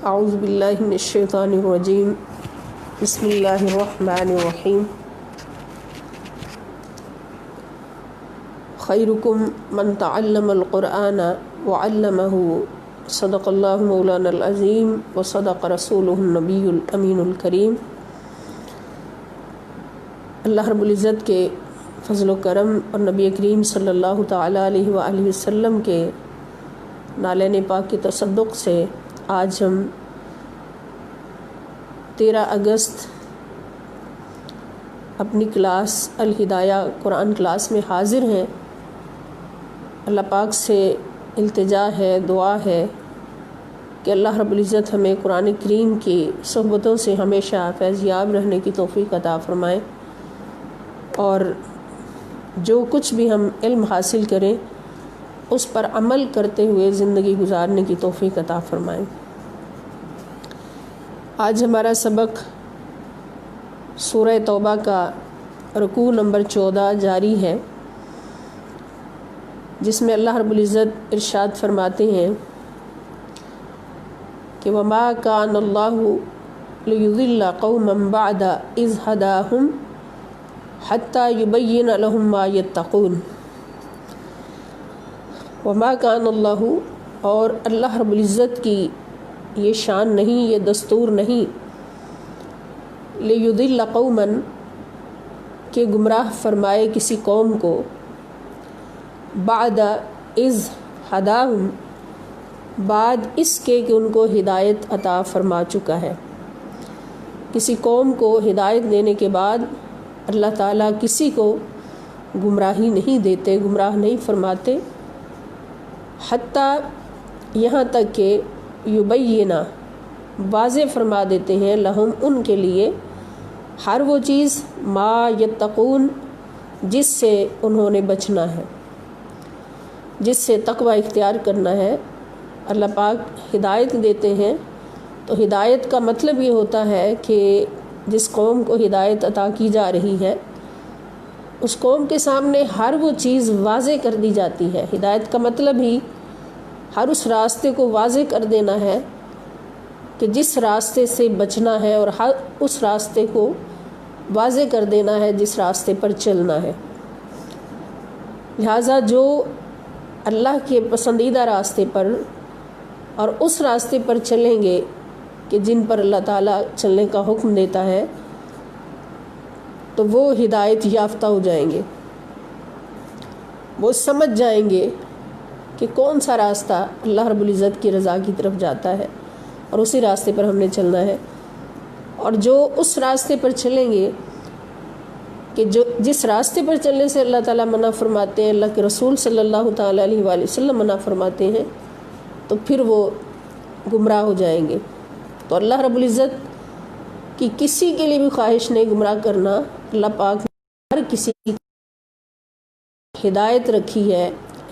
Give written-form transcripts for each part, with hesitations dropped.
اعوذ باللہ من الشیطان الرجیم بسم اللہ الرحمن الرحیم خیرکم من تعلم القرآن وعلمہ صدق اللہ مولانا العظیم وصدق رسولہ النبی الامین الکریم۔ اللہ رب العزت کے فضل و کرم اور نبی کریم صلی اللہ تعالیٰ علیہ وآلہ وسلم کے نالین پاک کے تصدق سے آج ہم 13 اگست اپنی کلاس الہدایہ قرآن کلاس میں حاضر ہیں۔ اللہ پاک سے التجا ہے، دعا ہے کہ اللہ رب العزت ہمیں قرآن کریم کی صحبتوں سے ہمیشہ فیضیاب رہنے کی توفیق عطا فرمائے، اور جو کچھ بھی ہم علم حاصل کریں اس پر عمل کرتے ہوئے زندگی گزارنے کی توفیق عطا فرمائیں۔ آج ہمارا سبق سورہ توبہ کا رکوع نمبر 14 جاری ہے، جس میں اللہ رب العزت ارشاد فرماتے ہیں کہ وَمَا كَانَ اللَّهُ لِيُضِلَّ قَوْمًا بَعْدَ إِذْ هَدَاهُمْ حَتَّى يُبَيِّنَ لَهُم مَّا يَتَّقُونَ۔ وما کان اللہ، اور اللہ رب العزت کی یہ شان نہیں، یہ دستور نہیں، لیضل قوما کہ گمراہ فرمائے کسی قوم کو، بعد اذ ہداہم بعد اس کے کہ ان کو ہدایت عطا فرما چکا ہے۔ کسی قوم کو ہدایت دینے کے بعد اللہ تعالیٰ کسی کو گمراہی نہیں دیتے، گمراہ نہیں فرماتے، حتیٰ یہاں تک کہ یبینہ واضح فرما دیتے ہیں، لہم ان کے لیے، ہر وہ چیز ما یتقون جس سے انہوں نے بچنا ہے، جس سے تقوی اختیار کرنا ہے۔ اللہ پاک ہدایت دیتے ہیں تو ہدایت کا مطلب یہ ہوتا ہے کہ جس قوم کو ہدایت عطا کی جا رہی ہے اس قوم کے سامنے ہر وہ چیز واضح کر دی جاتی ہے۔ ہدایت کا مطلب ہی ہر اس راستے کو واضح کر دینا ہے کہ جس راستے سے بچنا ہے، اور ہر اس راستے کو واضح کر دینا ہے جس راستے پر چلنا ہے۔ لہٰذا جو اللہ کے پسندیدہ راستے پر اور اس راستے پر چلیں گے کہ جن پر اللہ تعالیٰ چلنے کا حکم دیتا ہے، تو وہ ہدایت یافتہ ہو جائیں گے، وہ سمجھ جائیں گے کہ کون سا راستہ اللہ رب العزت کی رضا کی طرف جاتا ہے، اور اسی راستے پر ہم نے چلنا ہے۔ اور جو اس راستے پر چلیں گے کہ جس راستے پر چلنے سے اللہ تعالیٰ منع فرماتے ہیں، اللہ کے رسول صلی اللہ تعالیٰ علیہ وآلہ وسلم منع فرماتے ہیں، تو پھر وہ گمراہ ہو جائیں گے۔ تو اللہ رب العزت کی کسی کے لیے بھی خواہش نہیں گمراہ کرنا۔ اللہ پاک نے ہر کسی کی ہدایت رکھی ہے،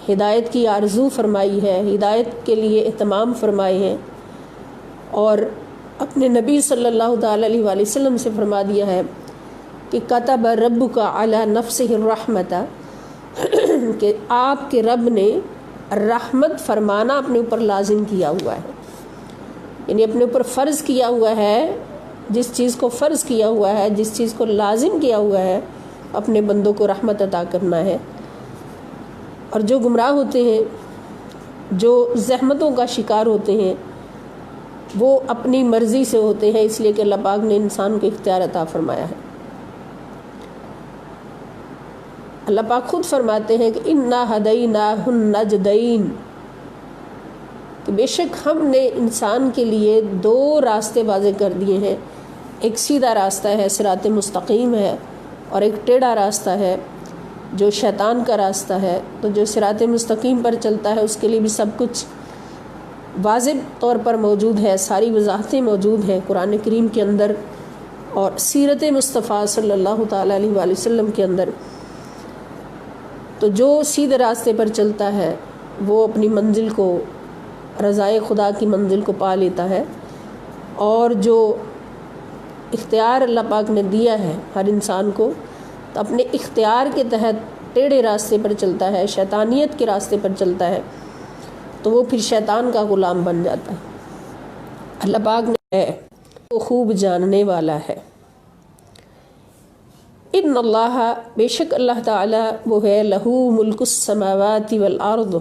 ہدایت کی آرزو فرمائی ہے، ہدایت کے لیے اہتمام فرمائے ہیں، اور اپنے نبی صلی اللہ تعالیٰ علیہ وآلہ وسلم سے فرما دیا ہے کہ کتب ربک علی نفسہ الرحمۃ، کہ آپ کے رب نے رحمت فرمانا اپنے اوپر لازم کیا ہوا ہے، یعنی اپنے اوپر فرض کیا ہوا ہے۔ جس چیز کو فرض کیا ہوا ہے، جس چیز کو لازم کیا ہوا ہے، اپنے بندوں کو رحمت عطا کرنا ہے۔ اور جو گمراہ ہوتے ہیں، جو زحمتوں کا شکار ہوتے ہیں، وہ اپنی مرضی سے ہوتے ہیں، اس لیے کہ اللہ پاک نے انسان کو اختیار عطا فرمایا ہے۔ اللہ پاک خود فرماتے ہیں کہ انا ہدیناہ النجدین، کہ بے شک ہم نے انسان کے لیے 2 راستے واضح کر دیے ہیں، ایک سیدھا راستہ ہے، صراط مستقیم ہے، اور ایک ٹیڑھا راستہ ہے جو شیطان کا راستہ ہے۔ تو جو صراط مستقیم پر چلتا ہے اس کے لیے بھی سب کچھ واضح طور پر موجود ہے، ساری وضاحتیں موجود ہیں قرآن کریم کے اندر اور سیرت مصطفیٰ صلی اللہ تعالیٰ علیہ وآلہ وسلم کے اندر۔ تو جو سیدھے راستے پر چلتا ہے وہ اپنی منزل کو، رضائے خدا کی منزل کو پا لیتا ہے، اور جو اختیار اللہ پاک نے دیا ہے ہر انسان کو، تو اپنے اختیار کے تحت ٹیڑھے راستے پر چلتا ہے، شیطانیت کے راستے پر چلتا ہے، تو وہ پھر شیطان کا غلام بن جاتا ہے۔ اللہ پاک نے ہے وہ خوب جاننے والا ہے۔ ان اللہ، بے شک اللہ تعالیٰ وہ ہے، لہو ملک السماوات والارض،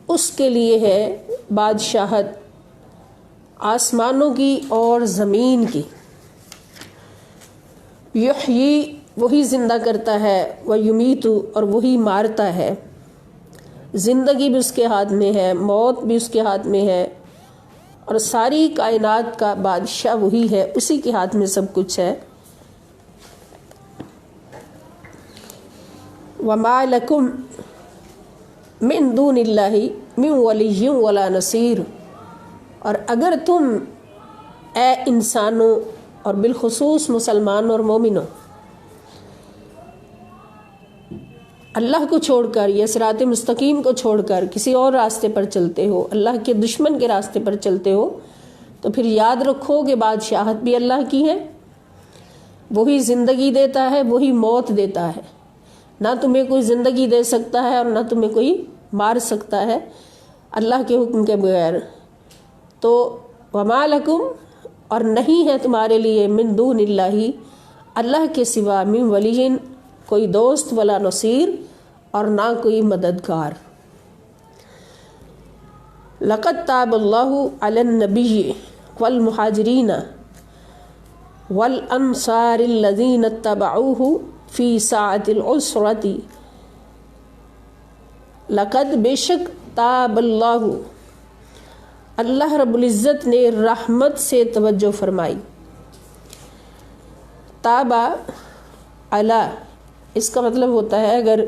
اس کے لیے ہے بادشاہت آسمانوں کی اور زمین کی۔ یحیی، وہی زندہ کرتا ہے، ویمیت، اور وہی مارتا ہے۔ زندگی بھی اس کے ہاتھ میں ہے، موت بھی اس کے ہاتھ میں ہے، اور ساری کائنات کا بادشاہ وہی ہے، اسی کے ہاتھ میں سب کچھ ہے۔ وما لکم من دون اللہ من ولی ولا نصیر، اور اگر تم اے انسانوں اور بالخصوص مسلمان اور مومنوں اللہ کو چھوڑ کر یا صراط مستقیم کو چھوڑ کر کسی اور راستے پر چلتے ہو، اللہ کے دشمن کے راستے پر چلتے ہو، تو پھر یاد رکھو کہ بادشاہت بھی اللہ کی ہے، وہی زندگی دیتا ہے، وہی موت دیتا ہے، نہ تمہیں کوئی زندگی دے سکتا ہے اور نہ تمہیں کوئی مار سکتا ہے اللہ کے حکم کے بغیر۔ تو وما لکم، اور نہیں ہے تمہارے لیے، من دون اللہ، اللہ کے سوا، من ولی، کوئی دوست، ولا نصیر، اور نہ کوئی مددگار۔ لقد تاب اللہ علی النبی والمہاجرین والانصار الذین اتبعوہ فی ساعۃ العسرۃ، لقد، بے شک، تاب اللہ، اللہ رب العزت نے رحمت سے توجہ فرمائی۔ تابہ علی، اس کا مطلب ہوتا ہے اگر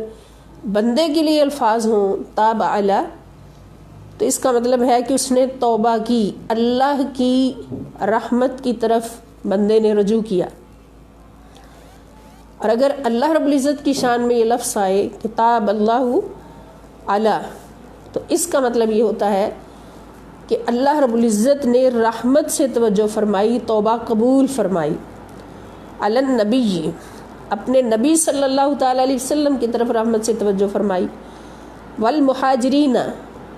بندے کے لیے الفاظ ہوں تاب علی، تو اس کا مطلب ہے کہ اس نے توبہ کی، اللہ کی رحمت کی طرف بندے نے رجوع کیا۔ اور اگر اللہ رب العزت کی شان میں یہ لفظ آئے کہ تاب اللہ علی، تو اس کا مطلب یہ ہوتا ہے کہ اللہ رب العزت نے رحمت سے توجہ فرمائی، توبہ قبول فرمائی، علی النبی، اپنے نبی صلی اللہ تعالیٰ علیہ وسلم کی طرف رحمت سے توجہ فرمائی، والمہاجرین،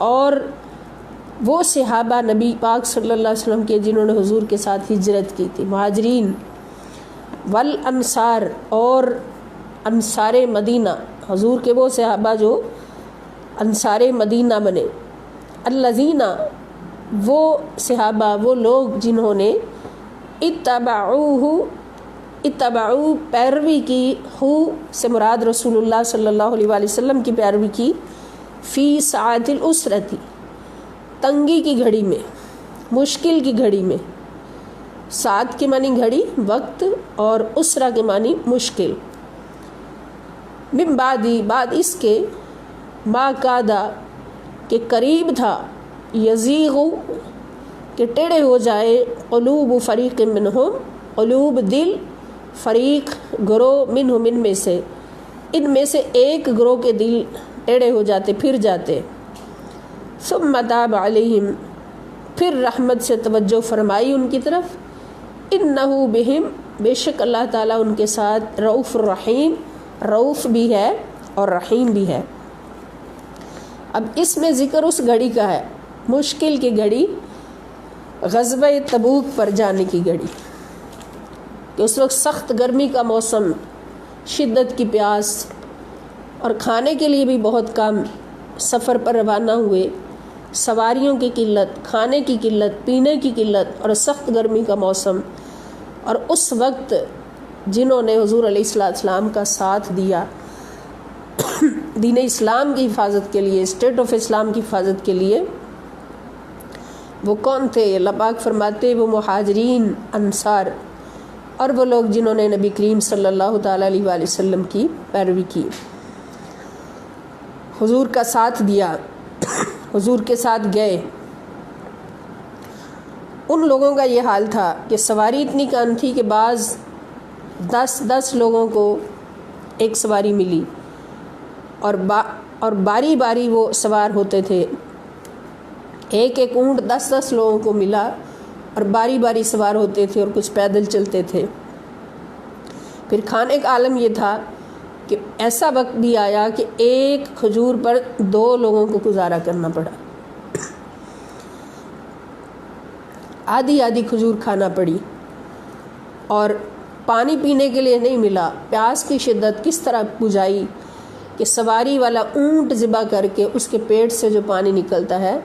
اور وہ صحابہ نبی پاک صلی اللہ علیہ وسلم کے جنہوں نے حضور کے ساتھ ہجرت کی تھی، مہاجرین، والانصار، اور انصار مدینہ، حضور کے وہ صحابہ جو انصار مدینہ بنے، الذین، وہ صحابہ، وہ لوگ جنہوں نے اتبعو، پیروی کی، ہو سے مراد رسول اللہ صلی اللہ علیہ وآلہ وسلم کی پیروی کی، فی ساعۃ العسرۃ، تنگی کی گھڑی میں، مشکل کی گھڑی میں، ساعت کے معنی گھڑی، وقت، اور اسرہ کے معنی مشکل، من بعدی، بعد اس کے، ما کادا، کہ قریب تھا، یزیغ، کہ ٹیڑے ہو جائے، قلوب فریق منہم، قلوب دل، فریق گروہ، منہم ان میں سے ایک گروہ کے دل ٹیڑے ہو جاتے، پھر جاتے، ثم تاب علیہم، پھر رحمت سے توجہ فرمائی ان کی طرف، انہ بہم، بے شک اللہ تعالیٰ ان کے ساتھ، رؤوف الرحیم، رؤوف بھی ہے اور رحیم بھی ہے۔ اب اس میں ذکر اس گھڑی کا ہے، مشکل کی گھڑی، غزوہ تبوک پر جانے کی گھڑی، کہ اس وقت سخت گرمی کا موسم، شدت کی پیاس، اور کھانے کے لیے بھی بہت کم، سفر پر روانہ ہوئے، سواریوں کی قلت، کھانے کی قلت، پینے کی قلت، اور سخت گرمی کا موسم، اور اس وقت جنہوں نے حضور علیہ السلام کا ساتھ دیا دین اسلام کی حفاظت کے لیے، اسٹیٹ آف اسلام کی حفاظت کے لیے، وہ کون تھے؟ اللہ پاک فرماتے وہ مہاجرین، انصار، اور وہ لوگ جنہوں نے نبی کریم صلی اللہ تعالیٰ علیہ وآلہ وسلم کی پیروی کی، حضور کا ساتھ دیا، حضور کے ساتھ گئے۔ ان لوگوں کا یہ حال تھا کہ سواری اتنی کم تھی کہ بعض 10 لوگوں کو ایک سواری ملی، اور باری باری وہ سوار ہوتے تھے، ایک اونٹ 10 لوگوں کو ملا، اور باری باری سوار ہوتے تھے، اور کچھ پیدل چلتے تھے۔ پھر کھانے کا عالم یہ تھا کہ ایسا وقت بھی آیا کہ ایک کھجور پر 2 لوگوں کو گزارا کرنا پڑا۔ آدھی آدھی کھجور کھانا پڑی اور پانی پینے کے لیے نہیں ملا۔ پیاس کی شدت کس طرح بجھائی کہ سواری والا اونٹ ذبح کر کے اس کے پیٹ سے جو پانی نکلتا ہے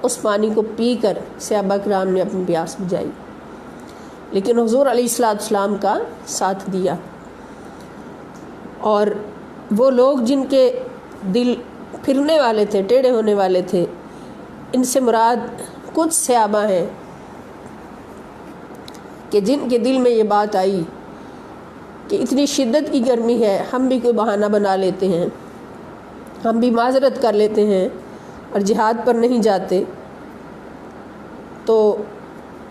اس پانی کو پی کر صحابہ کرام نے اپنی پیاس بجھائی، لیکن حضور علیہ السلام کا ساتھ دیا۔ اور وہ لوگ جن کے دل پھرنے والے تھے، ٹیڑھے ہونے والے تھے، ان سے مراد کچھ صحابہ ہیں کہ جن کے دل میں یہ بات آئی کہ اتنی شدت کی گرمی ہے، ہم بھی کوئی بہانہ بنا لیتے ہیں، ہم بھی معذرت کر لیتے ہیں اور جہاد پر نہیں جاتے۔ تو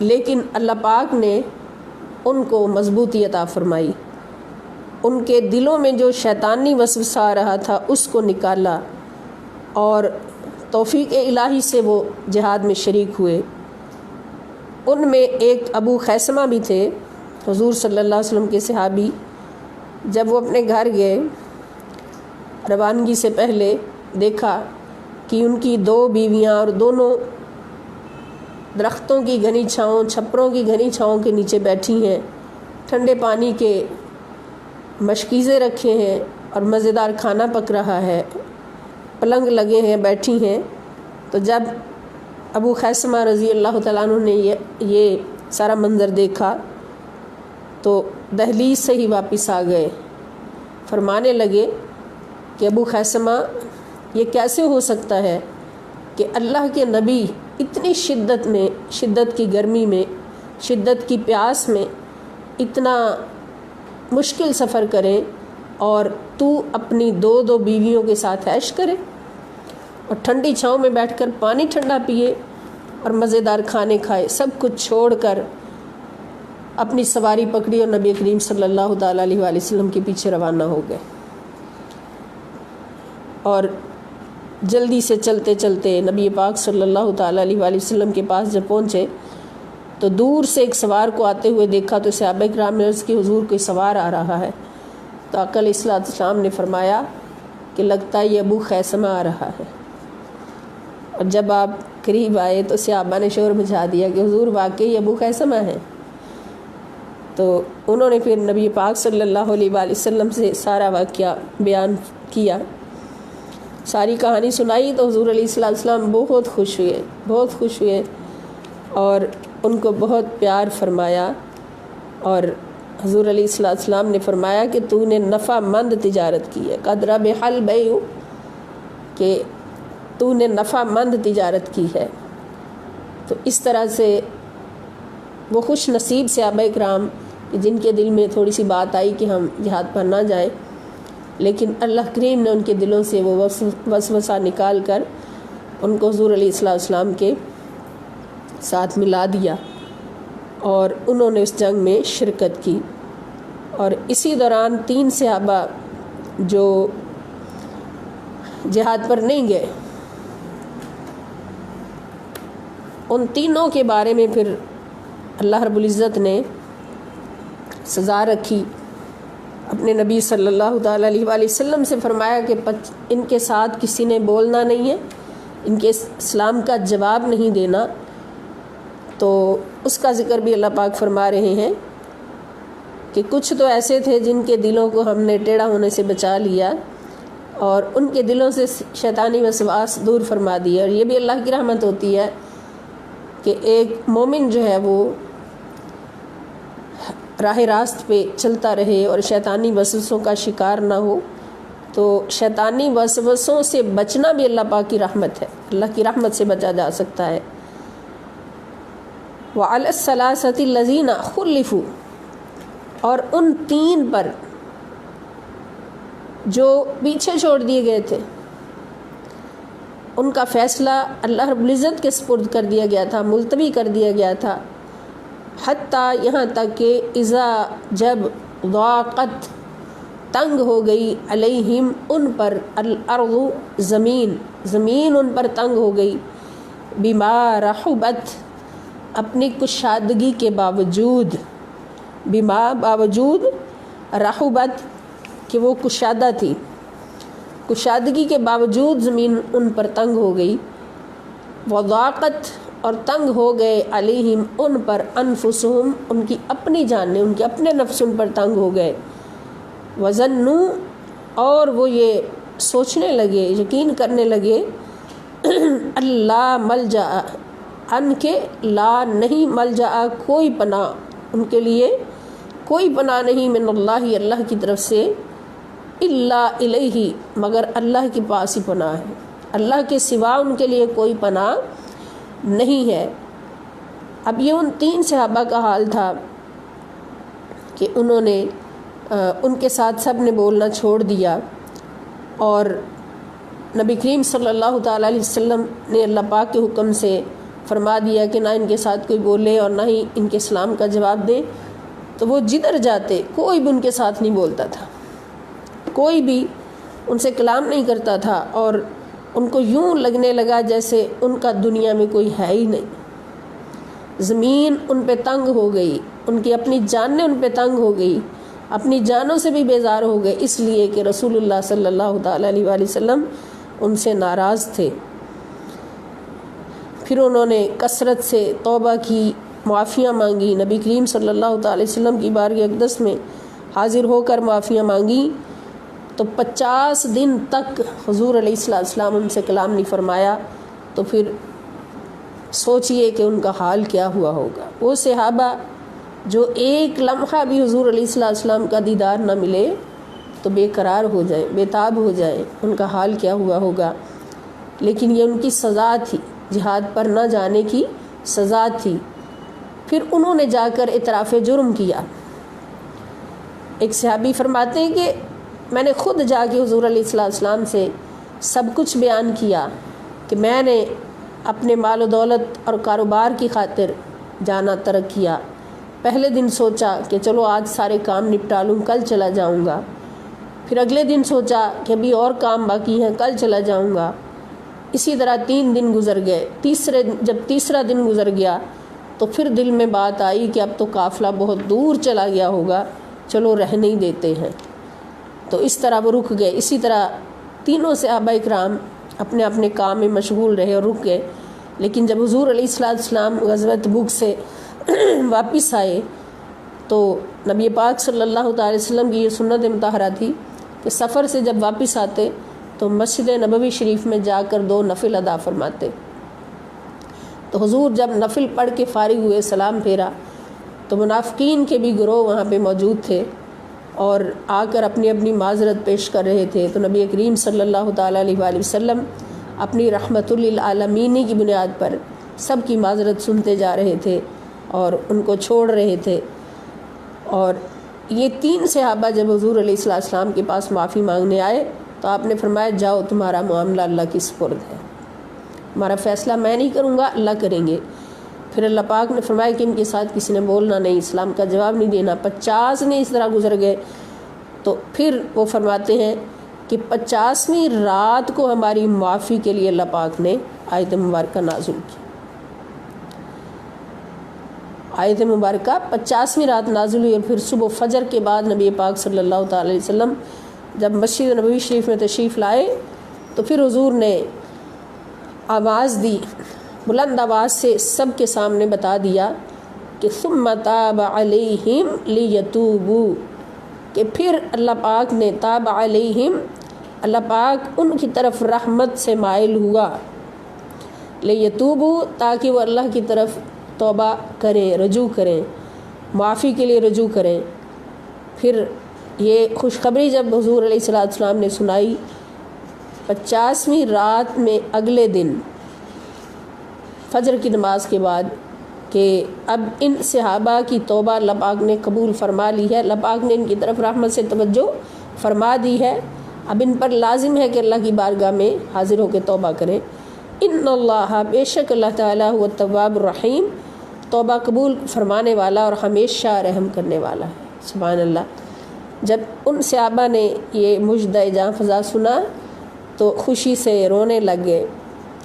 لیکن اللہ پاک نے ان کو مضبوطی عطا فرمائی، ان کے دلوں میں جو شیطانی وسوسہ آ رہا تھا اس کو نکالا، اور توفیق الہی سے وہ جہاد میں شریک ہوئے۔ ان میں ایک ابو خیثمہ بھی تھے، حضور صلی اللہ علیہ وسلم کے صحابی۔ جب وہ اپنے گھر گئے روانگی سے پہلے، دیکھا کہ ان کی 2 بیویاں اور دونوں درختوں کی گھنی چھاؤں، چھپروں کی گھنی چھاؤں کے نیچے بیٹھی ہیں، ٹھنڈے پانی کے مشکیزیں رکھے ہیں اور مزیدار کھانا پک رہا ہے، پلنگ لگے ہیں، بیٹھی ہیں۔ تو جب ابو خیثمہ رضی اللہ تعالیٰ عنہ نے یہ سارا منظر دیکھا تو دہلیز سے ہی واپس آ گئے، فرمانے لگے کہ ابو خیثمہ یہ کیسے ہو سکتا ہے کہ اللہ کے نبی اتنی شدت میں، شدت کی گرمی میں، شدت کی پیاس میں اتنا مشکل سفر کریں اور تو اپنی 2 بیویوں کے ساتھ عیش کرے اور ٹھنڈی چھاؤں میں بیٹھ کر پانی ٹھنڈا پیے اور مزیدار کھانے کھائے۔ سب کچھ چھوڑ کر اپنی سواری پکڑی اور نبی کریم صلی اللہ تعالیٰ علیہ وآلہ وسلم کے پیچھے روانہ ہو گئے۔ اور جلدی سے چلتے چلتے نبی پاک صلی اللہ تعالیٰ علیہ وآلہ وسلم کے پاس جب پہنچے تو دور سے ایک سوار کو آتے ہوئے دیکھا تو صحابہ کرام نے عرض کی حضور کوئی سوار آ رہا ہے، تو آقا علیہ السلام نے فرمایا کہ لگتا ہے یہ ابو خیثمہ آ رہا ہے۔ اور جب آپ قریب آئے تو صحابہ نے شور مچا دیا کہ حضور واقعی ابو خیثمہ ہیں۔ تو انہوں نے پھر نبی پاک صلی اللہ علیہ وآلہ وسلم سے سارا واقعہ بیان کیا، ساری کہانی سنائی، تو حضور علیہ السلام بہت خوش ہوئے اور ان کو بہت پیار فرمایا۔ اور حضور علیہ السلام نے فرمایا کہ تو نے نفع مند تجارت کی ہے، قد ربح البیع، کہ تو نے نفع مند تجارت کی ہے۔ تو اس طرح سے وہ خوش نصیب صحابہ کرام جن کے دل میں تھوڑی سی بات آئی کہ ہم جہاد پر نہ جائیں، لیکن اللہ کریم نے ان کے دلوں سے وہ وسوسہ نکال کر ان کو حضور علیہ السلام کے ساتھ ملا دیا اور انہوں نے اس جنگ میں شرکت کی۔ اور اسی دوران 3 صحابہ جو جہاد پر نہیں گئے، ان تینوں کے بارے میں پھر اللہ رب العزت نے سزا رکھی۔ اپنے نبی صلی اللہ تعالیٰ علیہ وآلہ وسلم سے فرمایا کہ ان کے ساتھ کسی نے بولنا نہیں ہے، ان کے اسلام کا جواب نہیں دینا۔ تو اس کا ذکر بھی اللہ پاک فرما رہے ہیں کہ کچھ تو ایسے تھے جن کے دلوں کو ہم نے ٹیڑھا ہونے سے بچا لیا اور ان کے دلوں سے شیطانی وسواس دور فرما دیا۔ اور یہ بھی اللہ کی رحمت ہوتی ہے کہ ایک مومن جو ہے وہ راہ راست پہ چلتا رہے اور شیطانی وسوسوں کا شکار نہ ہو۔ تو شیطانی وسوسوں سے بچنا بھی اللہ پاک کی رحمت ہے، اللہ کی رحمت سے بچا جا سکتا ہے۔ وعلی الثلاثۃ الذین خلفوا، اور ان 3 پر جو پیچھے چھوڑ دیے گئے تھے ان کا فیصلہ اللہ رب العزت کے سپرد کر دیا گیا تھا، ملتوی کر دیا گیا تھا، حتیٰ یہاں تک کہ اذا جب ضاقت تنگ ہو گئی علیہم ان پر الارض زمین ان پر تنگ ہو گئی، بما رحبت اپنی کشادگی کے باوجود، بما باوجود رحبت کہ وہ کشادہ تھی، کشادگی کے باوجود زمین ان پر تنگ ہو گئی، وضاقت اور تنگ ہو گئے علیہم ان پر انفسہم ان کی اپنی جانیں، ان کے اپنے نفس ان پر تنگ ہو گئے، وظنوا اور وہ یہ سوچنے لگے، یقین کرنے لگے، اللہ ملجا ان کے لا نہیں ملجا کوئی پناہ ان کے لیے کوئی پناہ نہیں، من اللہ اللہ کی طرف سے، الا الیہ مگر اللہ کے پاس ہی پناہ ہے، اللہ کے سوا ان کے لیے کوئی پناہ نہیں ہے۔ اب یہ ان 3 صحابہ کا حال تھا کہ انہوں نے ان کے ساتھ سب نے بولنا چھوڑ دیا، اور نبی کریم صلی اللہ تعالیٰ علیہ وسلم نے اللہ پاک کے حکم سے فرما دیا کہ نہ ان کے ساتھ کوئی بولے اور نہ ہی ان کے سلام کا جواب دے، تو وہ جدھر جاتے کوئی بھی ان کے ساتھ نہیں بولتا تھا، کوئی بھی ان سے کلام نہیں کرتا تھا، اور ان کو یوں لگنے لگا جیسے ان کا دنیا میں کوئی ہے ہی نہیں۔ زمین ان پہ تنگ ہو گئی، ان کی اپنی جانیں ان پہ تنگ ہو گئی، اپنی جانوں سے بھی بیزار ہو گئے، اس لیے کہ رسول اللہ صلی اللہ تعالیٰ علیہ وآلہ وسلم ان سے ناراض تھے۔ پھر انہوں نے کثرت سے توبہ کی، معافیاں مانگی، نبی کریم صلی اللہ تعالیٰ علیہ وسلم کی بارگاہ اقدس میں حاضر ہو کر معافیاں مانگی، تو 50 دن تک حضور علیہ السلام ان سے کلام نہیں فرمایا۔ تو پھر سوچئے کہ ان کا حال کیا ہوا ہوگا، وہ صحابہ جو ایک لمحہ بھی حضور علیہ السلام کا دیدار نہ ملے تو بے قرار ہو جائیں، بے تاب ہو جائیں، ان کا حال کیا ہوا ہوگا۔ لیکن یہ ان کی سزا تھی، جہاد پر نہ جانے کی سزا تھی۔ پھر انہوں نے جا کر اعتراف جرم کیا۔ ایک صحابی فرماتے ہیں کہ میں نے خود جا کے حضور علیہ السلام سے سب کچھ بیان کیا کہ میں نے اپنے مال و دولت اور کاروبار کی خاطر جانا ترک کیا۔ پہلے دن سوچا کہ چلو آج سارے کام نپٹا لوں، کل چلا جاؤں گا۔ پھر اگلے دن سوچا کہ ابھی اور کام باقی ہیں، کل چلا جاؤں گا۔ اسی طرح 3 دن گزر گئے۔ جب تیسرا دن گزر گیا تو پھر دل میں بات آئی کہ اب تو قافلہ بہت دور چلا گیا ہوگا، چلو رہنے ہی دیتے ہیں۔ تو اس طرح وہ رک گئے۔ اسی طرح تینوں صحابہ اکرام اپنے اپنے کام میں مشغول رہے اور رک گئے۔ لیکن جب حضور علیہ السلام غزوہ تبوک سے واپس آئے تو نبی پاک صلی اللہ تعالی وسلم کی یہ سنت مطہرہ تھی کہ سفر سے جب واپس آتے تو مسجد نبوی شریف میں جا کر 2 نفل ادا فرماتے۔ تو حضور جب نفل پڑھ کے فارغ ہوئے، سلام پھیرا، تو منافقین کے بھی گروہ وہاں پہ موجود تھے اور آ کر اپنی اپنی معذرت پیش کر رہے تھے۔ تو نبی کریم صلی اللہ تعالیٰ علیہ وآلہ وسلم اپنی رحمت للعالمین کی بنیاد پر سب کی معذرت سنتے جا رہے تھے اور ان کو چھوڑ رہے تھے۔ اور یہ 3 صحابہ جب حضور علیہ السلام کے پاس معافی مانگنے آئے تو آپ نے فرمایا جاؤ، تمہارا معاملہ اللہ کی سپرد ہے، ہمارا فیصلہ میں نہیں کروں گا، اللہ کریں گے۔ پھر اللہ پاک نے فرمایا کہ ان کے ساتھ کسی نے بولنا نہیں، اسلام کا جواب نہیں دینا۔ 50 نے اس طرح گزر گئے۔ تو پھر وہ فرماتے ہیں کہ 50ویں رات کو ہماری معافی کے لیے اللہ پاک نے آیت مبارکہ نازل کی۔ آیت مبارکہ 50ویں رات نازل ہوئی، اور پھر صبح فجر کے بعد نبی پاک صلی اللہ تعالی علیہ وسلم جب مسجد نبوی شریف میں تشریف لائے تو پھر حضور نے آواز دی، بلند آواز سے سب کے سامنے بتا دیا کہ ثم تاب علیہم لیتوبوا، کہ پھر اللہ پاک نے تاب علیہم، اللہ پاک ان کی طرف رحمت سے مائل ہوا، لیتوبوا تاکہ وہ اللہ کی طرف توبہ کریں، رجوع کریں، معافی کے لیے رجوع کریں۔ پھر یہ خوشخبری جب حضور علیہ السلام نے سنائی 50ویں رات میں اگلے دن فجر کی نماز کے بعد کہ اب ان صحابہ کی توبہ اللہ پاک نے قبول فرما لی ہے، اللہ پاک نے ان کی طرف رحمت سے توجہ فرما دی ہے، اب ان پر لازم ہے کہ اللہ کی بارگاہ میں حاضر ہو کے توبہ کریں۔ ان اللہ، بے شک اللہ تعالیٰ هو التواب الرحیم، توبہ قبول فرمانے والا اور ہمیشہ رحم کرنے والا ہے۔ سبحان اللہ۔ جب ان صحابہ نے یہ مژدہ جاں فضا سنا تو خوشی سے رونے لگ گئے،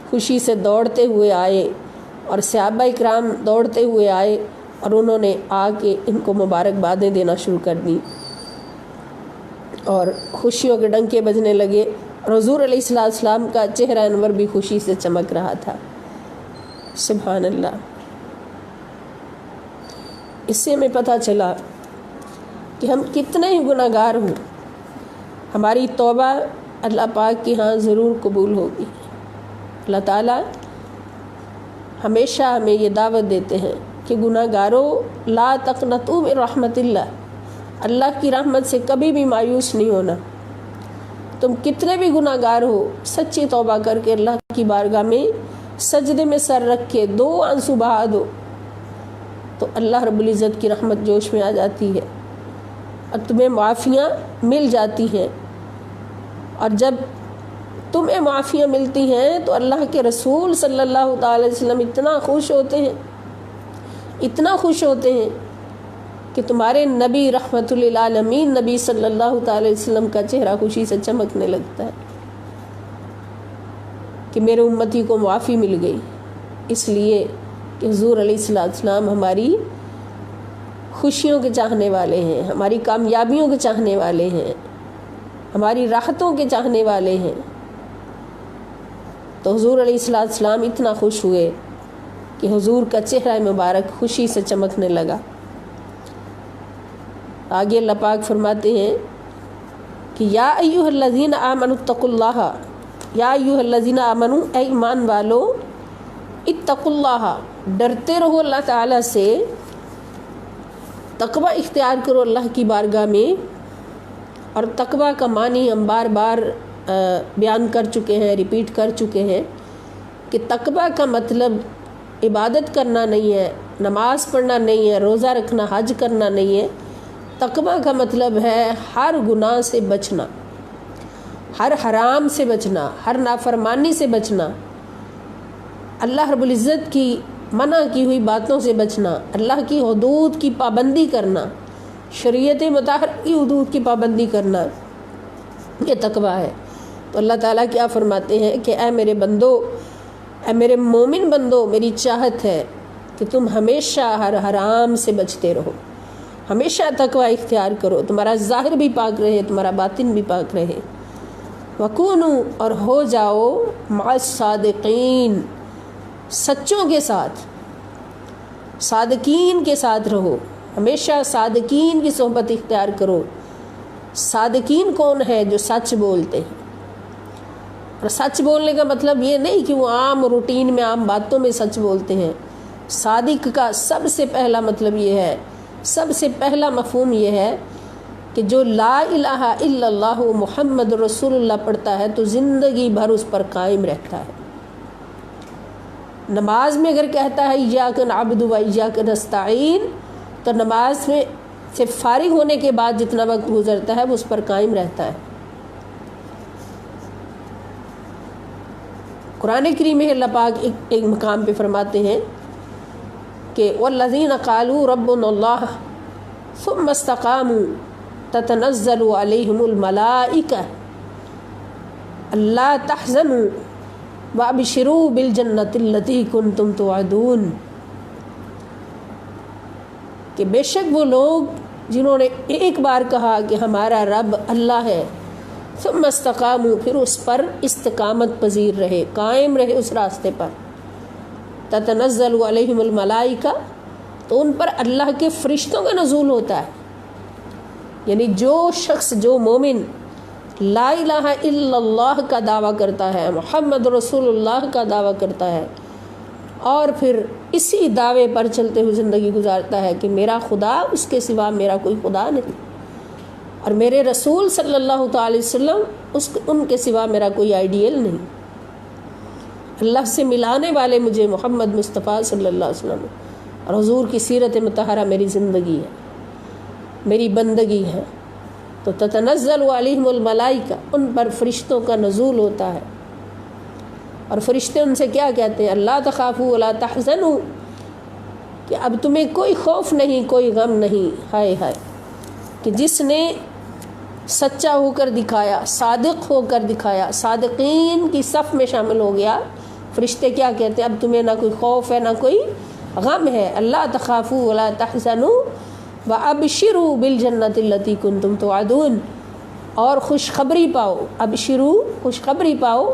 خوشی سے دوڑتے ہوئے آئے، اور صحابہ اکرام دوڑتے ہوئے آئے اور انہوں نے آ کے ان کو مبارکبادیں دینا شروع کر دیں اور خوشیوں کے ڈنکے بجنے لگے، اور حضور علیہ السلام کا چہرہ انور بھی خوشی سے چمک رہا تھا۔ سبحان اللہ۔ اس سے ہمیں پتہ چلا کہ ہم کتنے ہی گناہ گار ہوں، ہماری توبہ اللہ پاک کے ہاں ضرور قبول ہوگی۔ اللہ تعالیٰ ہمیشہ ہمیں یہ دعوت دیتے ہیں کہ گناہ گاروں لا تقنطوا من رحمت اللہ کی رحمت سے کبھی بھی مایوس نہیں ہونا۔ تم کتنے بھی گناہ گار ہو، سچی توبہ کر کے اللہ کی بارگاہ میں سجدے میں سر رکھ کے 2 آنسو بہا دو تو اللہ رب العزت کی رحمت جوش میں آ جاتی ہے اور تمہیں معافیاں مل جاتی ہیں۔ اور جب تمہیں معافیاں ملتی ہیں تو اللہ کے رسول صلی اللہ تعالی وسلم اتنا خوش ہوتے ہیں کہ تمہارے نبی رحمت للعالمین نبی صلی اللہ تعالی وسلم کا چہرہ خوشی سے چمکنے لگتا ہے کہ میرے امتی کو معافی مل گئی، اس لیے کہ حضور علیہ السلام ہماری خوشیوں کے چاہنے والے ہیں، ہماری کامیابیوں کے چاہنے والے ہیں، ہماری راحتوں کے چاہنے والے ہیں۔ تو حضور علیہ السلام اتنا خوش ہوئے کہ حضور کا چہرہ مبارک خوشی سے چمکنے لگا۔ آگے اللہ پاک فرماتے ہیں کہ یا ایھا الذین آمنوا اتقوا اللہ، یا ایھا الذین آمنوا اے ایمان والو، اتقوا اللہ ڈرتے رہو اللہ تعالیٰ سے، تقوی اختیار کرو اللہ کی بارگاہ میں۔ اور تقوی کا معنی ہم بار بار بیان کر چکے ہیں، ریپیٹ کر چکے ہیں کہ تقوی کا مطلب عبادت کرنا نہیں ہے، نماز پڑھنا نہیں ہے، روزہ رکھنا، حج کرنا نہیں ہے۔ تقوی کا مطلب ہے ہر گناہ سے بچنا، ہر حرام سے بچنا، ہر نافرمانی سے بچنا، اللہ رب العزت کی منع کی ہوئی باتوں سے بچنا، اللہ کی حدود کی پابندی کرنا، شریعت مطہرہ کی حدود کی پابندی کرنا، یہ تقوی ہے۔ تو اللہ تعالیٰ کیا فرماتے ہیں کہ اے میرے بندو، اے میرے مومن بندو، میری چاہت ہے کہ تم ہمیشہ ہر حرام سے بچتے رہو، ہمیشہ تقوی اختیار کرو، تمہارا ظاہر بھی پاک رہے، تمہارا باطن بھی پاک رہے۔ وَكُونُوا اور ہو جاؤ مع الصادقین، سچوں کے ساتھ، صادقین کے ساتھ رہو، ہمیشہ صادقین کی صحبت اختیار کرو۔ صادقین کون ہے؟ جو سچ بولتے ہیں۔ اور سچ بولنے کا مطلب یہ نہیں کہ وہ عام روٹین میں، عام باتوں میں سچ بولتے ہیں۔ صادق کا سب سے پہلا مطلب یہ ہے، سب سے پہلا مفہوم یہ ہے کہ جو لا الہ الا اللہ محمد رسول اللہ پڑھتا ہے تو زندگی بھر اس پر قائم رہتا ہے۔ نماز میں اگر کہتا ہے ایاک نعبد و ایاک نستعین، تو نماز میں سے فارغ ہونے کے بعد جتنا وقت گزرتا ہے وہ اس پر قائم رہتا ہے۔ قرآن کریم میں اللہ پاک ایک مقام پہ فرماتے ہیں کہ والذین قالوا ربنا اللہ ثم استقاموا تتنزل علیہم الملائکہ الا تحزنوا وابشروا بالجنۃ التی کنتم توعدون، کہ بے شک وہ لوگ جنہوں نے ایک بار کہا کہ ہمارا رب اللہ ہے، ثم استقاموا پھر اس پر استقامت پذیر رہے، قائم رہے اس راستے پر، تتنزل علیہم الملائکہ تو ان پر اللہ کے فرشتوں کا نزول ہوتا ہے۔ یعنی جو شخص، جو مومن لا الہ الا اللہ کا دعویٰ کرتا ہے، محمد رسول اللہ کا دعویٰ کرتا ہے، اور پھر اسی دعوے پر چلتے ہوئے زندگی گزارتا ہے کہ میرا خدا، اس کے سوا میرا کوئی خدا نہیں، اور میرے رسول صلی اللہ تعالی وسلم ان کے سوا میرا کوئی آئیڈیل نہیں، اللہ سے ملانے والے مجھے محمد مصطفیٰ صلی اللہ علیہ وسلم اور حضور کی سیرت مطہرہ میری زندگی ہے، میری بندگی ہے۔ تو تتنزل علیہم الملائکہ، ان پر فرشتوں کا نزول ہوتا ہے، اور فرشتے ان سے کیا کہتے ہیں؟ اللہ تخافوا ولا تحزنوا، کہ اب تمہیں کوئی خوف نہیں، کوئی غم نہیں۔ ہائے ہائے، کہ جس نے سچا ہو کر دکھایا، صادق ہو کر دکھایا، صادقین کی صف میں شامل ہو گیا، فرشتے کیا کہتے ہیں؟ اب تمہیں نہ کوئی خوف ہے، نہ کوئی غم ہے۔ اللہ تخافوا ولا تحزنوا وابشروا بالجنۃ التی کنتم توعدون، اور خوشخبری پاؤ، ابشروا خوشخبری پاؤ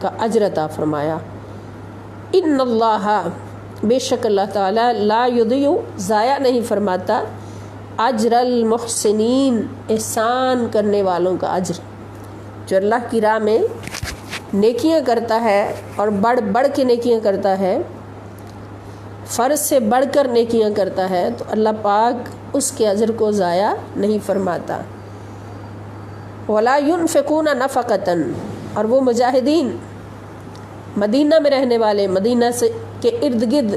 کا اجر عطا فرمایا۔ ان اللہ، بے شک اللہ تعالیٰ، لا یضیع، ضائع نہیں فرماتا، اجر المحسنین، احسان کرنے والوں کا اجر۔ جو اللہ کی راہ میں نیکیاں کرتا ہے اور بڑھ بڑھ کے نیکیاں کرتا ہے، فرض سے بڑھ کر نیکیاں کرتا ہے، تو اللہ پاک اس کے اجر کو ضائع نہیں فرماتا۔ ولا ينفقون نفقۃ، اور وہ مجاہدین، مدینہ میں رہنے والے، مدینہ سے کے ارد گرد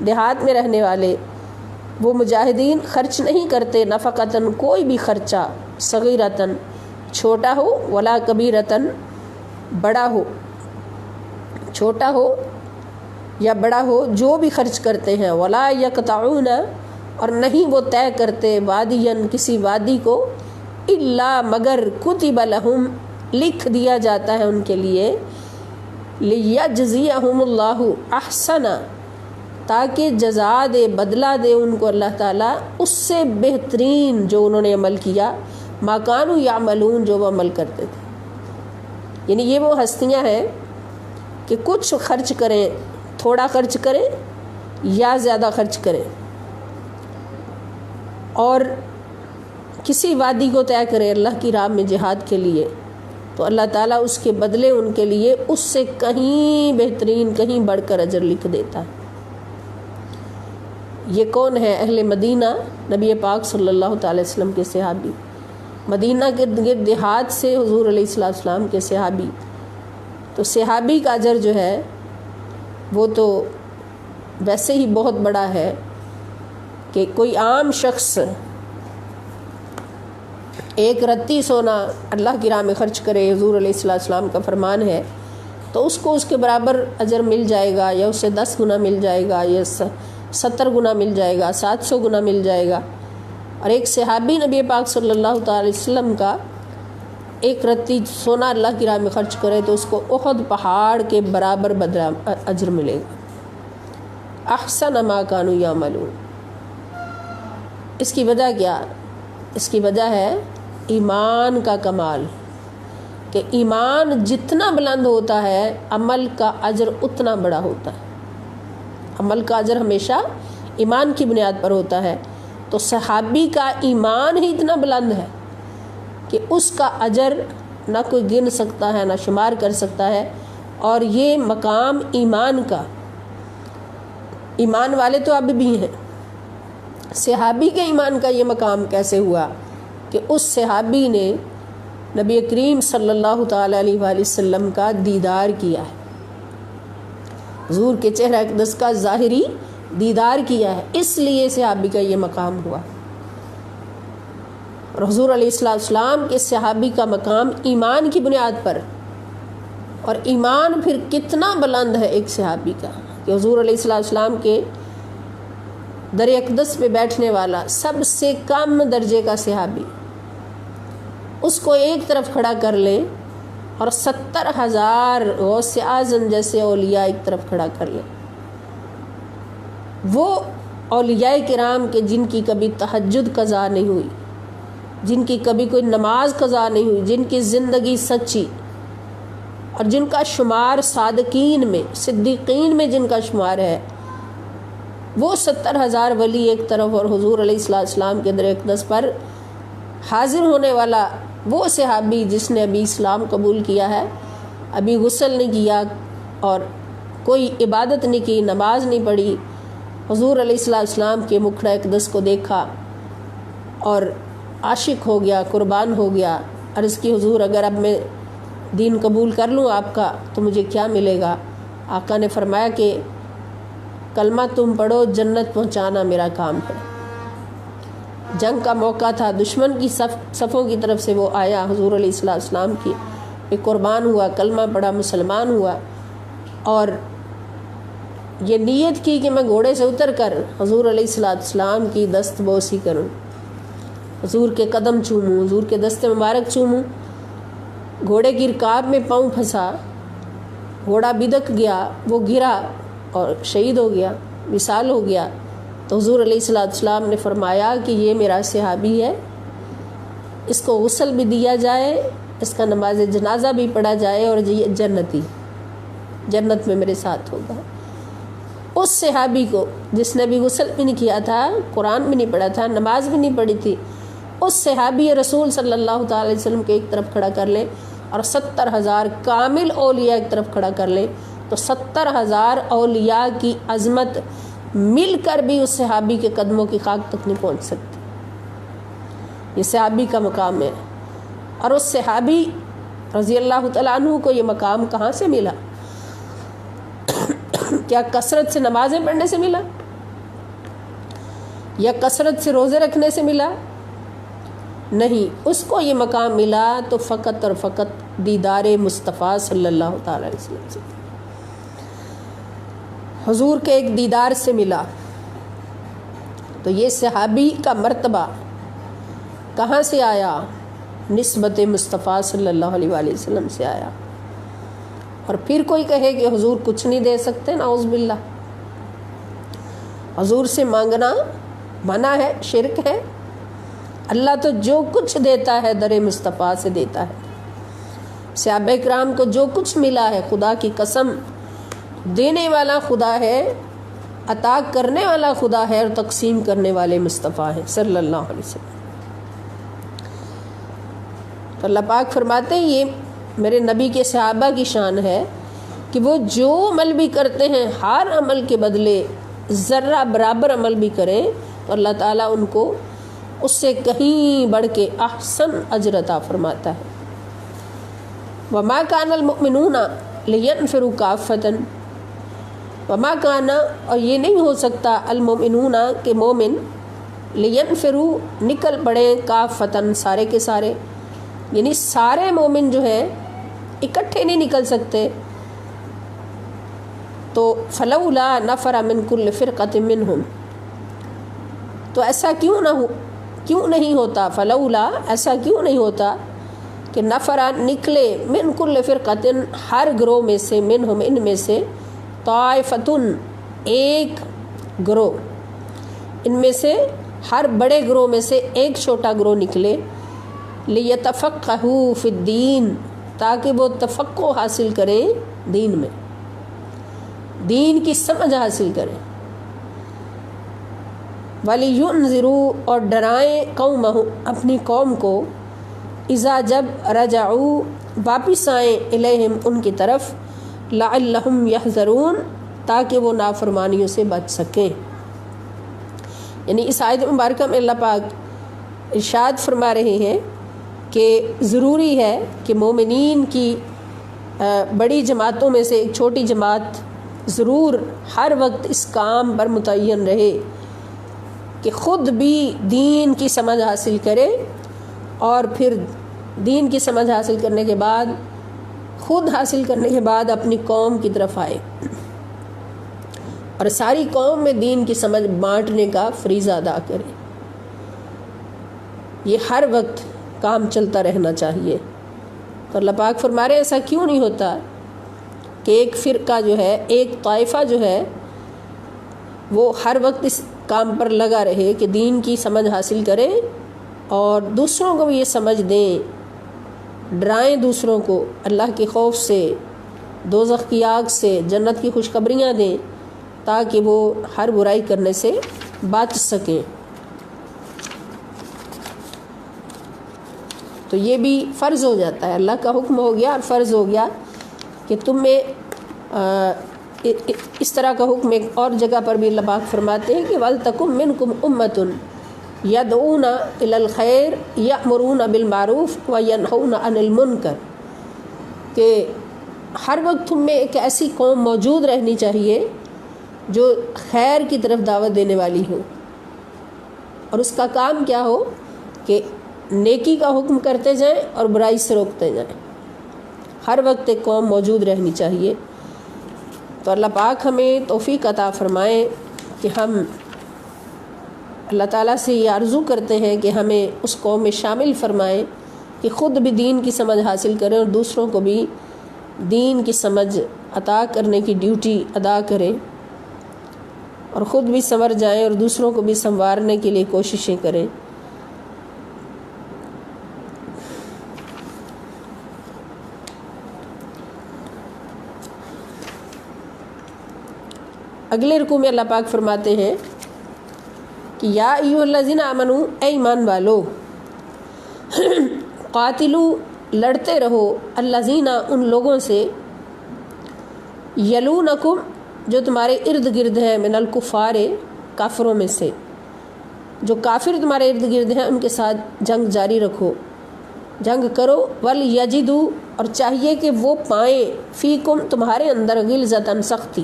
دیہات میں رہنے والے، وہ مجاہدین خرچ نہیں کرتے نفقتاً، کوئی بھی خرچہ، صغیرتاً، چھوٹا ہو، ولا کبیرتاً، بڑا ہو، چھوٹا ہو یا بڑا ہو، جو بھی خرچ کرتے ہیں، ولا یقطعون، اور نہیں وہ طے کرتے، وادیاً، کسی وادی کو، الا، مگر، کتب لہم، لکھ دیا جاتا ہے ان کے لیے، لیجزیہم اللہ احسن، تاکہ جزا دے، بدلہ دے ان کو اللہ تعالیٰ اس سے بہترین جو انہوں نے عمل کیا، ما کانوا یعملون، جو وہ عمل کرتے تھے۔ یعنی یہ وہ ہستیاں ہیں کہ کچھ خرچ کریں، تھوڑا خرچ کریں یا زیادہ خرچ کریں، اور کسی وادی کو طے کریں اللہ کی راہ میں جہاد کے لیے، تو اللہ تعالیٰ اس کے بدلے ان کے لیے اس سے کہیں بہترین، کہیں بڑھ کر اجر لکھ دیتا ہے۔ یہ کون ہے؟ اہل مدینہ، نبی پاک صلی اللہ تعالی وسلم کے صحابی، مدینہ کے گرد دیہات سے حضور علیہ السلام کے صحابی۔ تو صحابی کا اجر جو ہے وہ تو ویسے ہی بہت بڑا ہے کہ کوئی عام شخص ایک رتی سونا اللہ کی راہ میں خرچ کرے، حضور علیہ السلام کا فرمان ہے، تو اس کو اس کے برابر اجر مل جائے گا، یا اسے 10 گنا مل جائے گا، یا 70 گنا مل جائے گا، 700 گنا مل جائے گا۔ اور ایک صحابی نبی پاک صلی اللہ تعالی وسلم کا ایک رتی سونا اللہ کی راہ میں خرچ کرے تو اس کو احد پہاڑ کے برابر بدلہ اجر ملے گا۔ احسن ما کانوا یعملون۔ اس کی وجہ کیا؟ اس کی وجہ ہے ایمان کا کمال، کہ ایمان جتنا بلند ہوتا ہے عمل کا اجر اتنا بڑا ہوتا ہے۔ عمل کا اجر ہمیشہ ایمان کی بنیاد پر ہوتا ہے۔ تو صحابی کا ایمان ہی اتنا بلند ہے کہ اس کا اجر نہ کوئی گن سکتا ہے، نہ شمار کر سکتا ہے۔ اور یہ مقام ایمان کا، ایمان والے تو اب بھی ہیں، صحابی کے ایمان کا یہ مقام کیسے ہوا کہ اس صحابی نے نبی کریم صلی اللہ تعالی علیہ وآلہ وسلم کا دیدار کیا ہے، حضور کے چہرہ اقدس کا ظاہری دیدار کیا ہے، اس لیے صحابی کا یہ مقام ہوا۔ اور حضور علیہ السلام کے صحابی کا مقام ایمان کی بنیاد پر، اور ایمان پھر کتنا بلند ہے ایک صحابی کا، کہ حضور علیہ السلام کے در اقدس پہ بیٹھنے والا سب سے کم درجے کا صحابی، اس کو ایک طرف کھڑا کر لیں اور 70,000 غوث اعظم جیسے اولیاء ایک طرف کھڑا کر لیں، وہ اولیاء کرام کے جن کی کبھی تہجد قضا نہیں ہوئی، جن کی کبھی کوئی نماز قضا نہیں ہوئی، جن کی زندگی سچی، اور جن کا شمار صادقین میں، صدیقین میں جن کا شمار ہے، وہ 70,000 ولی ایک طرف، اور حضور علیہ السلام کے در اقدس پر حاضر ہونے والا وہ صحابی جس نے ابھی اسلام قبول کیا ہے، ابھی غسل نہیں کیا اور کوئی عبادت نہیں کی، نماز نہیں پڑھی، حضور علیہ السلام کے مکھڑ اقدس کو دیکھا اور عاشق ہو گیا، قربان ہو گیا۔ عرض کی حضور اگر اب میں دین قبول کر لوں آپ کا تو مجھے کیا ملے گا؟ آقا نے فرمایا کہ کلمہ تم پڑھو، جنت پہنچانا میرا کام ہے۔ جنگ کا موقع تھا، دشمن کی صفوں کی طرف سے وہ آیا، حضور علیہ السلام کی پہ قربان ہوا، کلمہ پڑھا، مسلمان ہوا، اور یہ نیت کی کہ میں گھوڑے سے اتر کر حضور علیہ السلام کی دست بوسی کروں، حضور کے قدم چوموں، حضور کے دست مبارک چوموں۔ گھوڑے کی رکاب میں پاؤں پھنسا، گھوڑا بدک گیا، وہ گرا اور شہید ہو گیا، وصال ہو گیا۔ تو حضور علیہ السلام نے فرمایا کہ یہ میرا صحابی ہے، اس کو غسل بھی دیا جائے، اس کا نماز جنازہ بھی پڑھا جائے، اور یہ جنتی۔ جنت میں میرے ساتھ ہوگا۔ اس صحابی کو جس نے بھی غسل بھی نہیں کیا تھا، قرآن بھی نہیں پڑھا تھا، نماز بھی نہیں پڑھی تھی، اس صحابی رسول صلی اللہ تعالی وسلم کو ایک طرف کھڑا کر لیں اور 70,000 کامل اولیاء ایک طرف کھڑا کر لیں تو 70,000 اولیاء کی عظمت مل کر بھی اس صحابی کے قدموں کی خاک تک نہیں پہنچ سکتی۔ یہ صحابی کا مقام ہے، اور اس صحابی رضی اللہ تعالیٰ عنہ کو یہ مقام کہاں سے ملا؟ کیا کثرت سے نمازیں پڑھنے سے ملا، یا کثرت سے روزے رکھنے سے ملا؟ نہیں، اس کو یہ مقام ملا تو فقط اور فقط دیدار مصطفیٰ صلی اللہ تعالی علیہ وسلم سے، حضور کے ایک دیدار سے ملا۔ تو یہ صحابی کا مرتبہ کہاں سے آیا؟ نسبت مصطفیٰ صلی اللہ علیہ وآلہ وسلم سے آیا۔ اور پھر کوئی کہے کہ حضور کچھ نہیں دے سکتے، نعوذ باللہ، حضور سے مانگنا منع ہے، شرک ہے۔ اللہ تو جو کچھ دیتا ہے در مصطفیٰ سے دیتا ہے۔ صحابہ کرام کو جو کچھ ملا ہے، خدا کی قسم، دینے والا خدا ہے، عطا کرنے والا خدا ہے، اور تقسیم کرنے والے مصطفیٰ ہیں صلی اللہ علیہ وسلم۔ تو اللہ پاک فرماتے ہیں یہ میرے نبی کے صحابہ کی شان ہے کہ وہ جو عمل بھی کرتے ہیں، ہر عمل کے بدلے ذرہ برابر عمل بھی کریں تو اللہ تعالیٰ ان کو اس سے کہیں بڑھ کے احسن اجر عطا فرماتا ہے۔ وما کان المؤمنون لینفروا کافۃ، وما کان، اور یہ نہیں ہو سکتا، المؤمنون کہ مومن، لینفروا نکل پڑیں، کافتن سارے کے سارے، یعنی سارے مومن جو ہیں اکٹھے نہیں نکل سکتے۔ تو فلولا نفر من کل فرقۃ منہم، تو ایسا کیوں نہیں ہوتا، فلولا ایسا کیوں نہیں ہوتا کہ نفرا نکلے، من کل فرقۃ ہر گروہ میں سے، منہم ان میں سے، طائفتن ایک گروہ، ان میں سے ہر بڑے گروہ میں سے ایک چھوٹا گروہ نکلے، لیتفقہوا فی الدین، تاکہ وہ تفقہ حاصل کریں دین میں، دین کی سمجھ حاصل کریں، وَلِيُنذِرُوا، اور ڈرائیں قومہم اپنی قوم کو، اذا جب رجعوا واپس آئیں، الیہم ان کی طرف، لعلہم یحذرون، تاکہ وہ نافرمانیوں سے بچ سکیں۔ یعنی اس آیت مبارکہ میں اللہ پاک ارشاد فرما رہے ہیں کہ ضروری ہے کہ مومنین کی بڑی جماعتوں میں سے ایک چھوٹی جماعت ضرور ہر وقت اس کام پر متعین رہے کہ خود بھی دین کی سمجھ حاصل کرے، اور پھر دین کی سمجھ حاصل کرنے کے بعد، خود حاصل کرنے کے بعد اپنی قوم کی طرف آئے، اور ساری قوم میں دین کی سمجھ بانٹنے کا فریضہ ادا کرے۔ یہ ہر وقت کام چلتا رہنا چاہیے۔ تو اللہ پاک فرما رہے ہیں ایسا کیوں نہیں ہوتا کہ ایک فرقہ جو ہے، ایک طائفہ جو ہے، وہ ہر وقت اس کام پر لگا رہے کہ دین کی سمجھ حاصل کریں اور دوسروں کو بھی یہ سمجھ دیں، ڈرائیں دوسروں کو اللہ کے خوف سے، دوزخ کی آگ سے، جنت کی خوشخبریاں دیں، تاکہ وہ ہر برائی کرنے سے بچ سکیں۔ تو یہ بھی فرض ہو جاتا ہے، اللہ کا حکم ہو گیا اور فرض ہو گیا کہ تم میں اس طرح کا حکم ایک اور جگہ پر بھی اللہ پاک فرماتے ہیں کہ وَلْتَكُمْ مِنْكُمْ أُمَّةٌ يَدْعُونَ إِلَى الْخَيْرِ يَأْمُرُونَ بِالْمَعْرُوفِ وَيَنْهَوْنَ عَنِ الْمُنْكَرِ، کہ ہر وقت تم میں ایک ایسی قوم موجود رہنی چاہیے جو خیر کی طرف دعوت دینے والی ہو، اور اس کا کام کیا ہو کہ نیکی کا حکم کرتے جائیں اور برائی سے روکتے جائیں۔ ہر وقت ایک قوم موجود رہنی چاہیے۔ تو اللہ پاک ہمیں توفیق عطا فرمائے کہ ہم اللہ تعالیٰ سے یہ آرزو کرتے ہیں کہ ہمیں اس قوم میں شامل فرمائیں کہ خود بھی دین کی سمجھ حاصل کریں اور دوسروں کو بھی دین کی سمجھ عطا کرنے کی ڈیوٹی ادا کریں، اور خود بھی سنور جائیں اور دوسروں کو بھی سنوارنے کے لیے کوششیں کریں۔ اگلے رکوع میں اللہ پاک فرماتے ہیں کہ یا ایھا الذین آمنو، اے ایمان والو، قاتلو، لڑتے رہو، الذین، ان لوگوں سے، یلونکم، جو تمہارے ارد گرد ہیں، من الکفار، کافروں میں سے، جو کافر تمہارے ارد گرد ہیں ان کے ساتھ جنگ جاری رکھو، جنگ کرو، ولیجدوا، اور چاہیے کہ وہ پائیں، فیکم، تمہارے اندر، غلظۃ، سختی۔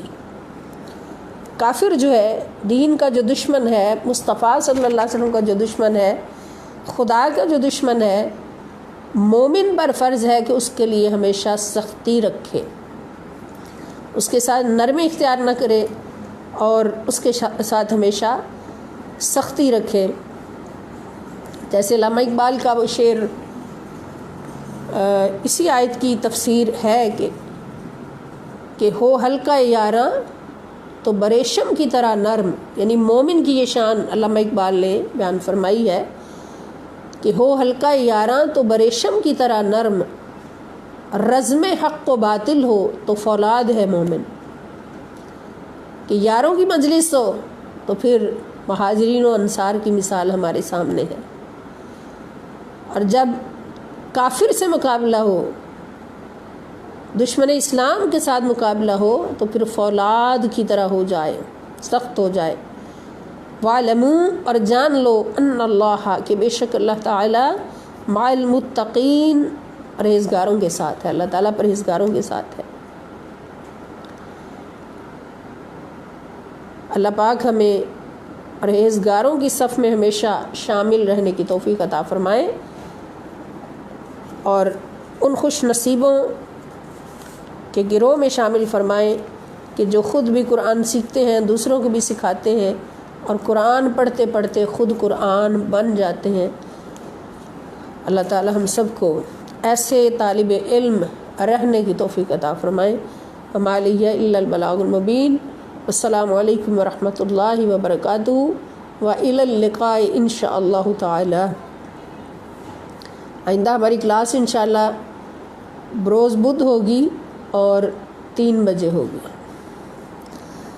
کافر جو ہے، دین کا جو دشمن ہے، مصطفیٰ صلی اللہ علیہ وسلم کا جو دشمن ہے، خدا کا جو دشمن ہے، مومن پر فرض ہے کہ اس کے لیے ہمیشہ سختی رکھے، اس کے ساتھ نرمی اختیار نہ کرے اور اس کے ساتھ ہمیشہ سختی رکھے۔ جیسے علامہ اقبال کا وہ شعر اسی آیت کی تفسیر ہے کہ ہو ہلکا یاراں تو بریشم کی طرح نرم، یعنی مومن کی یہ شان علامہ اقبال نے بیان فرمائی ہے کہ ہو ہلکا یاراں تو بریشم کی طرح نرم، رزم حق و باطل ہو تو فولاد ہے مومن۔ کہ یاروں کی مجلس ہو تو پھر مہاجرین و انصار کی مثال ہمارے سامنے ہے، اور جب کافر سے مقابلہ ہو، دشمن اسلام کے ساتھ مقابلہ ہو تو پھر فولاد کی طرح ہو جائے، سخت ہو جائے۔ وَاعْلَمُوا، اور جان لو، ان اللہ، کہ بے شک اللہ تعالیٰ، مع المتقین، پرہیزگاروں کے ساتھ ہے، اللہ تعالیٰ پرہیزگاروں کے ساتھ ہے۔ اللہ پاک ہمیں پرہیزگاروں کی صف میں ہمیشہ شامل رہنے کی توفیق عطا فرمائے، اور ان خوش نصیبوں کے گروہ میں شامل فرمائیں کہ جو خود بھی قرآن سیکھتے ہیں، دوسروں کو بھی سکھاتے ہیں، اور قرآن پڑھتے پڑھتے خود قرآن بن جاتے ہیں۔ اللہ تعالی ہم سب کو ایسے طالب علم رہنے کی توفیق عطا فرمائیں۔ وما علیہ الا البلاغ المبین۔ السلام علیکم ورحمۃ اللہ وبرکاتہ، وإلی اللقاء انشاءاللہ تعالی۔ آئندہ ہماری کلاس انشاءاللہ بروز بدھ ہوگی اور 3 بجے ہوگی۔